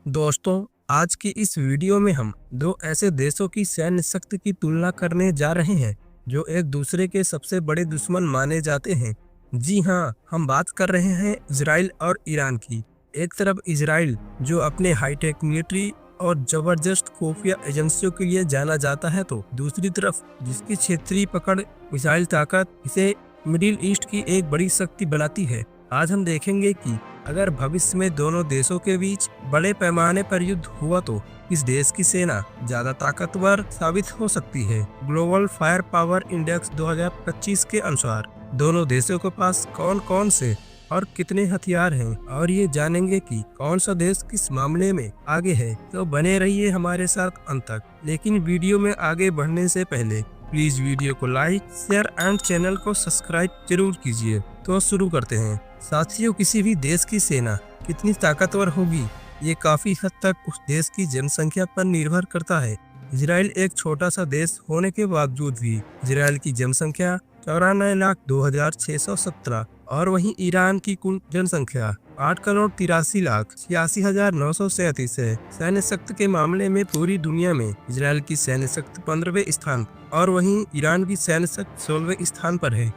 दोस्तों, आज की इस वीडियो में हम दो ऐसे देशों की सैन्य शक्ति की तुलना करने जा रहे हैं जो एक दूसरे के सबसे बड़े दुश्मन माने जाते हैं। जी हाँ, हम बात कर रहे हैं इजराइल और ईरान की। एक तरफ इजराइल जो अपने हाईटेक मिलिट्री और जबरदस्त खुफिया एजेंसियों के लिए जाना जाता है, तो दूसरी तरफ जिसकी क्षेत्रीय पकड़ मिसाइल ताकत इसे मिडिल ईस्ट की एक बड़ी शक्ति बनाती है। आज हम देखेंगे कि अगर भविष्य में दोनों देशों के बीच बड़े पैमाने पर युद्ध हुआ तो इस देश की सेना ज्यादा ताकतवर साबित हो सकती है। ग्लोबल फायर पावर इंडेक्स 2025 के अनुसार दोनों देशों के पास कौन कौन से और कितने हथियार हैं, और ये जानेंगे कि कौन सा देश किस मामले में आगे है। तो बने रहिए हमारे साथ अंत तक। लेकिन वीडियो में आगे बढ़ने से पहले प्लीज वीडियो को लाइक, शेयर एंड चैनल को सब्सक्राइब जरूर कीजिए। तो शुरू करते हैं। साथियों, किसी भी देश की सेना कितनी ताकतवर होगी ये काफी हद तक उस देश की जनसंख्या पर निर्भर करता है। इजराइल एक छोटा सा देश होने के बावजूद भी इजराइल की जनसंख्या 94,02,617 और वहीं ईरान की कुल जनसंख्या 8,83,86,937 है। सैन्य शक्ति के मामले में पूरी दुनिया में इजराइल की सैन्य शक्ति 15वें स्थान और वहीं ईरान की सैन्य शक्ति 16वें स्थान पर है।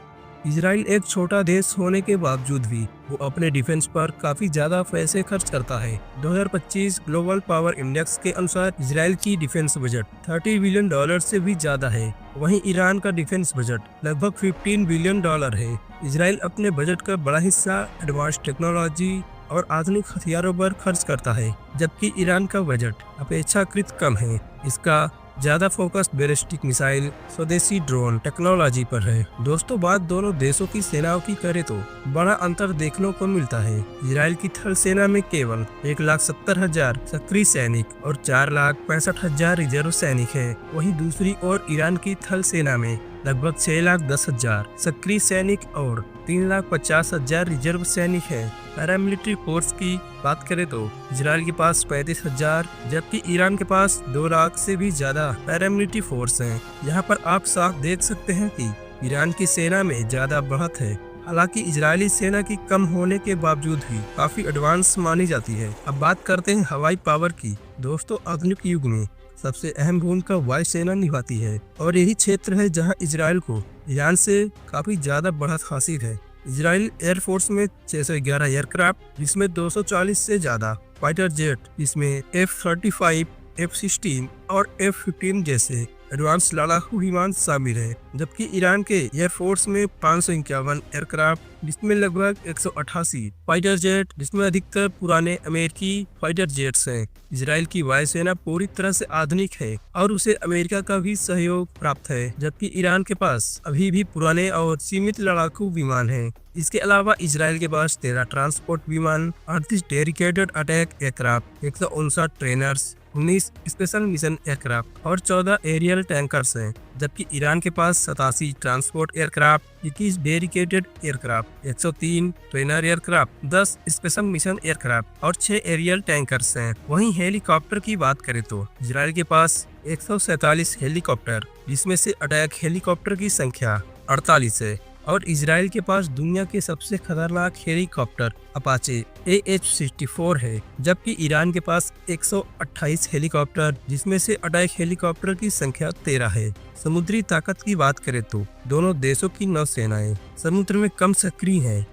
इजराइल एक छोटा देश होने के बावजूद भी वो अपने डिफेंस पर काफी ज्यादा पैसे खर्च करता है। 2025 ग्लोबल पावर इंडेक्स के अनुसार इजराइल की डिफेंस बजट $30 बिलियन से भी ज्यादा है। वहीं ईरान का डिफेंस बजट लगभग $15 बिलियन है। इजराइल अपने बजट का बड़ा हिस्सा एडवांस टेक्नोलॉजी और आधुनिक हथियारों पर खर्च करता है, जबकि ईरान का बजट अपेक्षाकृत कम है। इसका ज्यादा फोकस बैलिस्टिक मिसाइल, स्वदेशी ड्रोन टेक्नोलॉजी पर है। दोस्तों, बात दोनों देशों की सेनाओं की करें तो बड़ा अंतर देखने को मिलता है। इजराइल की थल सेना में केवल 1,70,000 सक्रिय सैनिक और 4,65,000 रिजर्व सैनिक है। वहीं दूसरी ओर ईरान की थल सेना में लगभग 6,10,000 सक्रिय सैनिक और 3,50,000 रिजर्व सैनिक है। पैरामिलिट्री फोर्स की बात करें तो इजराइल के पास 35,000 जबकि ईरान के पास 2 लाख से भी ज्यादा पैरामिलिट्री फोर्स हैं। यहाँ पर आप साफ देख सकते हैं कि ईरान की सेना में ज्यादा बढ़त है। हालांकि इजरायली सेना की कम होने के बावजूद भी काफी एडवांस मानी जाती है। अब बात करते हैं हवाई पावर की। दोस्तों, आधुनिक युग में सबसे अहम भूमिका वायुसेना निभाती है और यही क्षेत्र है जहां इजराइल को ईरान से काफी ज्यादा बढ़त हासिल है। इजराइल एयरफोर्स में 611 एयरक्राफ्ट, जिसमें 240 से ज्यादा फाइटर जेट, जिसमें F-35, F-16 और F-15 जैसे एडवांस लड़ाकू विमान शामिल है। जबकि ईरान के एयरफोर्स में 551 एयरक्राफ्ट, जिसमें लगभग 188 फाइटर जेट, जिसमें अधिकतर पुराने अमेरिकी फाइटर जेट्स हैं। इजराइल की वायुसेना पूरी तरह से आधुनिक है और उसे अमेरिका का भी सहयोग प्राप्त है, जबकि ईरान के पास अभी भी पुराने और सीमित लड़ाकू विमान हैं। इसके अलावा इजराइल के पास 13 ट्रांसपोर्ट विमान, 38 dedicated attack aircraft, 159 trainers, 19 special mission aircraft और 14 एरियल टैंकर्स हैं। जबकि ईरान के पास 87 transport aircraft, 21 dedicated aircraft, 103 trainer aircraft, 10 special mission aircraft और 6 एरियल टैंकर्स हैं। वहीं हेलीकॉप्टर की बात करें तो इजराइल के पास 147 हेलीकॉप्टर, जिसमें से अटैक हेलीकॉप्टर की संख्या 48 है और इजराइल के पास दुनिया के सबसे खतरनाक हेलीकॉप्टर अपाचे AH-64 है। जबकि ईरान के पास 128 हेलीकॉप्टर, जिसमें से अटैक हेलीकॉप्टर की संख्या 13 है। समुद्री ताकत की बात करें तो दोनों देशों की नौसेनाएं समुद्र में कम सक्रिय हैं,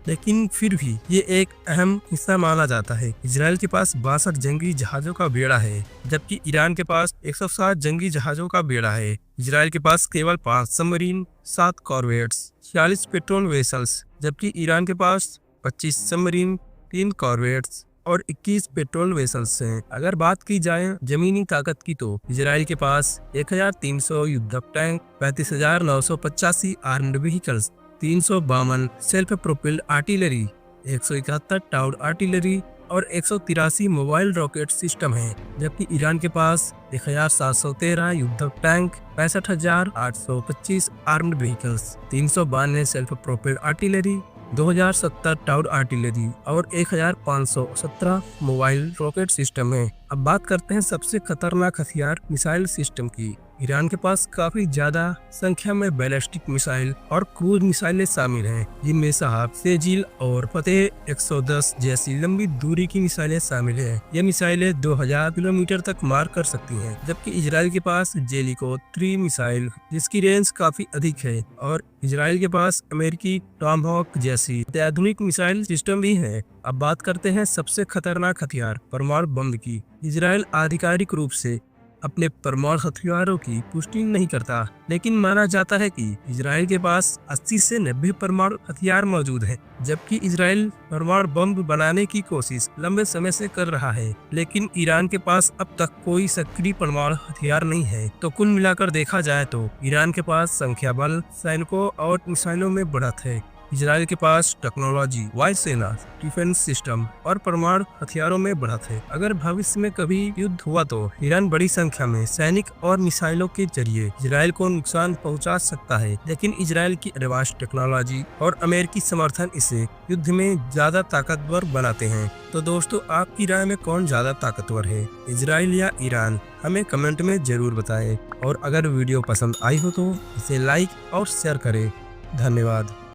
लेकिन फिर भी ये एक अहम हिस्सा माना जाता है। इजराइल के पास 62 जंगी जहाजों का बेड़ा है, जबकि ईरान के पास 160 जंगी जहाजों का बेड़ा है। इजराइल के पास केवल 5 सबमरीन, 7 कॉर्वेट्स, 46 पेट्रोल वेसल्स, जबकि ईरान के पास 25 सबमरीन, 3 कॉर्वेट्स और 21 पेट्रोल वेसल्स हैं। अगर बात की जाए जमीनी ताकत की तो इजराइल के पास 1,300 युद्धक tank, 35,985 armed vehicles, 352 self propelled artillery, 171 towed artillery और 183 मोबाइल रॉकेट सिस्टम है। जबकि ईरान के पास 1,713 युद्धक tank, 65,825 armed vehicles, 392 self propelled artillery, 2,070 towed artillery और 1,517 मोबाइल रॉकेट सिस्टम है। अब बात करते हैं सबसे खतरनाक हथियार मिसाइल सिस्टम की। ईरान के पास काफी ज्यादा संख्या में बैलिस्टिक मिसाइल और क्रूज मिसाइलें शामिल हैं, जिनमें साहब, सेजिल और फतेह 110 जैसी लंबी दूरी की मिसाइलें शामिल हैं। ये मिसाइलें 2000 किलोमीटर तक मार कर सकती हैं, जबकि इजराइल के पास जेलिको 3 मिसाइल जिसकी रेंज काफी अधिक है, और इजराइल के पास अमेरिकी टॉमहॉक जैसी अत्याधुनिक मिसाइल सिस्टम भी है। अब बात करते हैं सबसे खतरनाक हथियार परमाणु बम की। इजराइल आधिकारिक रूप से अपने परमाणु हथियारों की पुष्टि नहीं करता, लेकिन माना जाता है कि इजराइल के पास 80 से 90 परमाणु हथियार मौजूद हैं, जबकि इजराइल परमाणु बम बनाने की कोशिश लंबे समय से कर रहा है, लेकिन ईरान के पास अब तक कोई सक्रिय परमाणु हथियार नहीं है। तो कुल मिलाकर देखा जाए तो ईरान के पास संख्या बल, सैनिकों और मिसाइलों में बढ़त है। इजराइल के पास टेक्नोलॉजी, वायुसेना, डिफेंस सिस्टम और परमाणु हथियारों में बढ़त है। अगर भविष्य में कभी युद्ध हुआ तो ईरान बड़ी संख्या में सैनिक और मिसाइलों के जरिए इजराइल को नुकसान पहुंचा सकता है, लेकिन इजराइल की एडवांस टेक्नोलॉजी और अमेरिकी समर्थन इसे युद्ध में ज्यादा ताकतवर बनाते हैं। तो दोस्तों, आपकी राय में कौन ज्यादा ताकतवर है, इजराइल या ईरान? हमें कमेंट में जरूर बताएं। और अगर वीडियो पसंद आई हो तो इसे लाइक और शेयर करें। धन्यवाद।